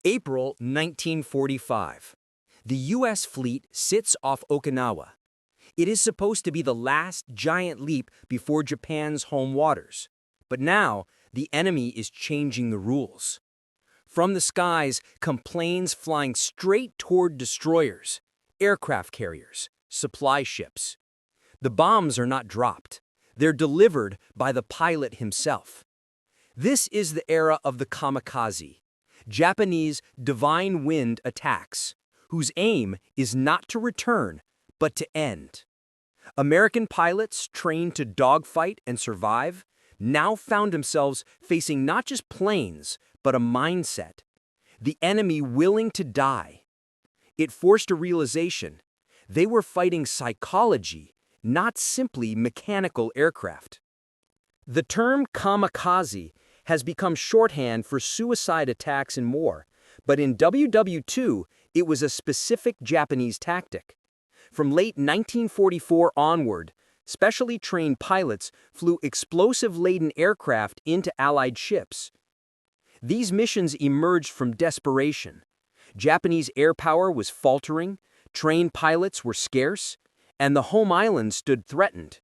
April 1945. The U.S. fleet sits off Okinawa. It is supposed to be the last giant leap before Japan's home waters. But now, the enemy is changing the rules. From the skies come planes flying straight toward destroyers, aircraft carriers, supply ships. The bombs are not dropped. They're delivered by the pilot himself. This is the era of the Kamikaze, Japanese divine wind attacks, whose aim is not to return, but to end. American pilots trained to dogfight and survive now found themselves facing not just planes, but a mindset. The enemy willing to die. It forced a realization. They were fighting psychology, not simply mechanical aircraft. The term kamikaze has become shorthand for suicide attacks in war, but in WWII, it was a specific Japanese tactic. From late 1944 onward, specially trained pilots flew explosive-laden aircraft into Allied ships. These missions emerged from desperation. Japanese air power was faltering, trained pilots were scarce, and the home island stood threatened.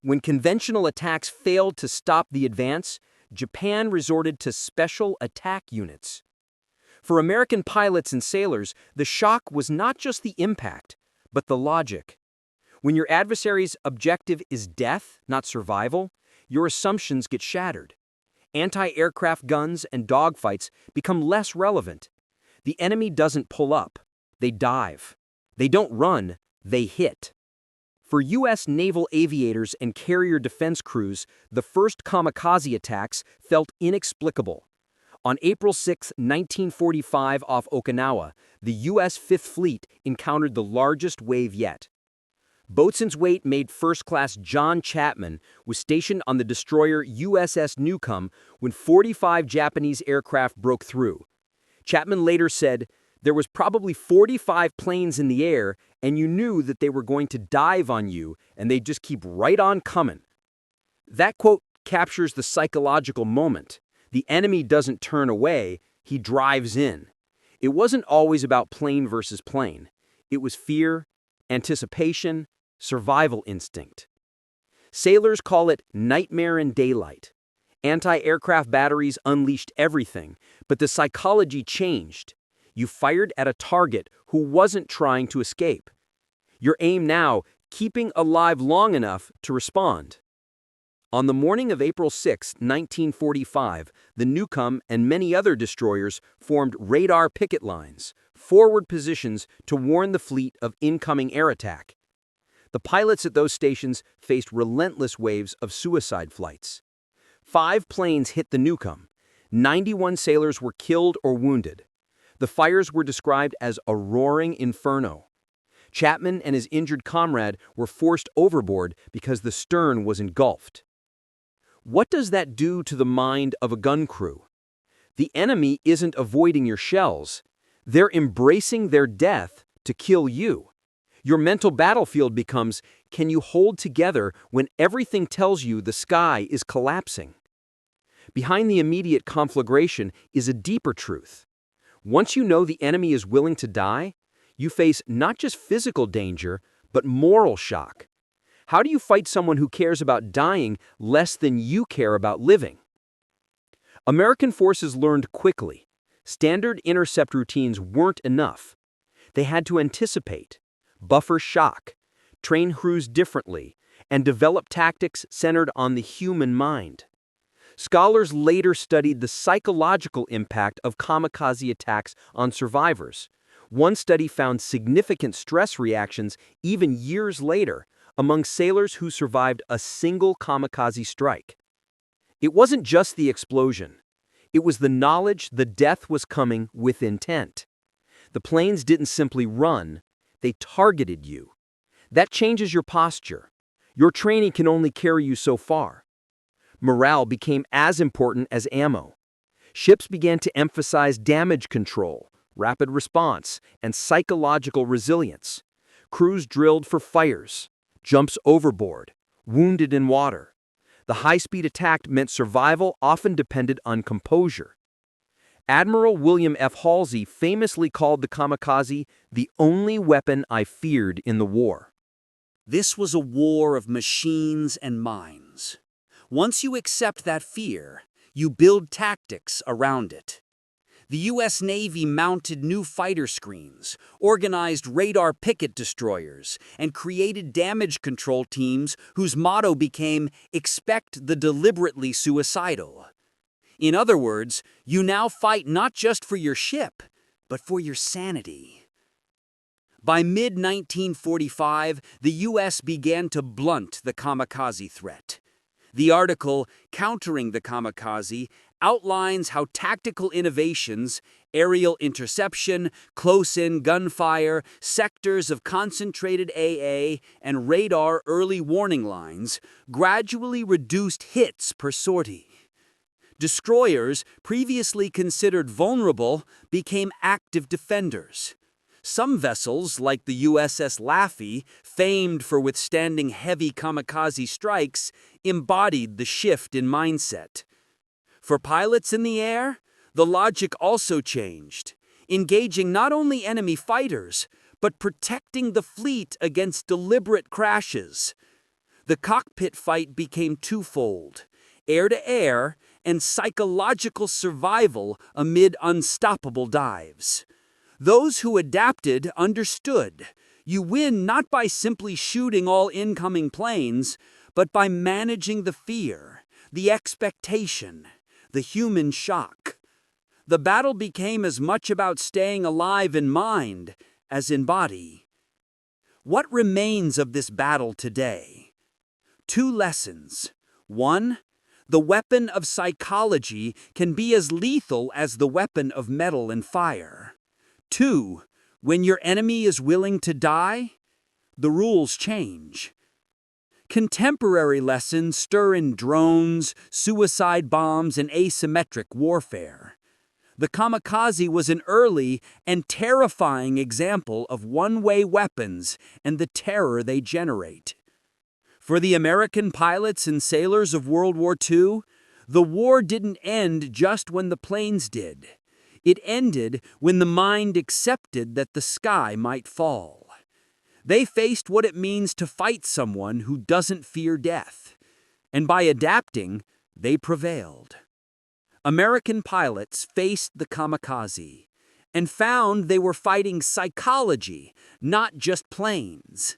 When conventional attacks failed to stop the advance, Japan resorted to special attack units. For American pilots and sailors, the shock was not just the impact, but the logic. When your adversary's objective is death, not survival, your assumptions get shattered. Anti-aircraft guns and dogfights become less relevant. The enemy doesn't pull up, they dive. They don't run, they hit. For U.S. naval aviators and carrier defense crews, the first kamikaze attacks felt inexplicable. On April 6, 1945, off Okinawa, the U.S. Fifth Fleet encountered the largest wave yet. Boatswain's mate made First Class John Chapman was stationed on the destroyer USS Newcomb when 45 Japanese aircraft broke through. Chapman later said, "There was probably 45 planes in the air, and you knew that they were going to dive on you, and they'd just keep right on coming." That quote captures the psychological moment. The enemy doesn't turn away, he drives in. It wasn't always about plane versus plane. It was fear, anticipation, survival instinct. Sailors call it nightmare in daylight. Anti-aircraft batteries unleashed everything, but the psychology changed. You fired at a target who wasn't trying to escape. Your aim now, keeping alive long enough to respond. On the morning of April 6, 1945, the Newcomb and many other destroyers formed radar picket lines, forward positions to warn the fleet of incoming air attack. The pilots at those stations faced relentless waves of suicide flights. 5 planes hit the Newcomb. 91 sailors were killed or wounded. The fires were described as a roaring inferno. Chapman and his injured comrade were forced overboard because the stern was engulfed. What does that do to the mind of a gun crew? The enemy isn't avoiding your shells. They're embracing their death to kill you. Your mental battlefield becomes, can you hold together when everything tells you the sky is collapsing? Behind the immediate conflagration is a deeper truth. Once you know the enemy is willing to die, you face not just physical danger, but moral shock. How do you fight someone who cares about dying less than you care about living? American forces learned quickly. Standard intercept routines weren't enough. They had to anticipate, buffer shock, train crews differently, and develop tactics centered on the human mind. Scholars later studied the psychological impact of kamikaze attacks on survivors. One study found significant stress reactions even years later among sailors who survived a single kamikaze strike. It wasn't just the explosion. It was the knowledge the death was coming with intent. The planes didn't simply run, they targeted you. That changes your posture. Your training can only carry you so far. Morale became as important as ammo. Ships began to emphasize damage control, rapid response, and psychological resilience. Crews drilled for fires, jumps overboard, wounded in water. The high-speed attack meant survival often depended on composure. Admiral William F. Halsey famously called the kamikaze the only weapon I feared in the war. This was a war of machines and minds. Once you accept that fear, you build tactics around it. The U.S. Navy mounted new fighter screens, organized radar picket destroyers, and created damage control teams whose motto became, "Expect the deliberately suicidal." In other words, you now fight not just for your ship, but for your sanity. By mid-1945, the U.S. began to blunt the kamikaze threat. The article, Countering the Kamikaze, outlines how tactical innovations, aerial interception, close-in gunfire, sectors of concentrated AA, and radar early warning lines gradually reduced hits per sortie. Destroyers, previously considered vulnerable, became active defenders. Some vessels, like the USS Laffey, famed for withstanding heavy kamikaze strikes, embodied the shift in mindset. For pilots in the air, the logic also changed, engaging not only enemy fighters, but protecting the fleet against deliberate crashes. The cockpit fight became twofold: air-to-air and psychological survival amid unstoppable dives. Those who adapted understood. You win not by simply shooting all incoming planes, but by managing the fear, the expectation, the human shock. The battle became as much about staying alive in mind as in body. What remains of this battle today? 2 lessons. 1. The weapon of psychology can be as lethal as the weapon of metal and fire. 2. When your enemy is willing to die, the rules change. Contemporary lessons stir in drones, suicide bombs, and asymmetric warfare. The kamikaze was an early and terrifying example of one-way weapons and the terror they generate. For the American pilots and sailors of World War II, the war didn't end just when the planes did. It ended when the mind accepted that the sky might fall. They faced what it means to fight someone who doesn't fear death. And by adapting, they prevailed. American pilots faced the kamikaze and found they were fighting psychology, not just planes.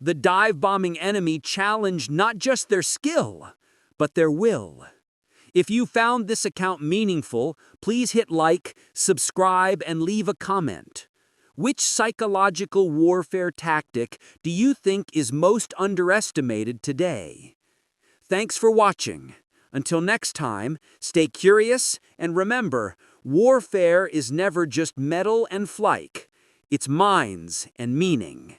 The dive-bombing enemy challenged not just their skill, but their will. If you found this account meaningful, please hit like, subscribe, and leave a comment. Which psychological warfare tactic do you think is most underestimated today? Thanks for watching. Until next time, stay curious and remember, warfare is never just metal and flight. It's minds and meaning.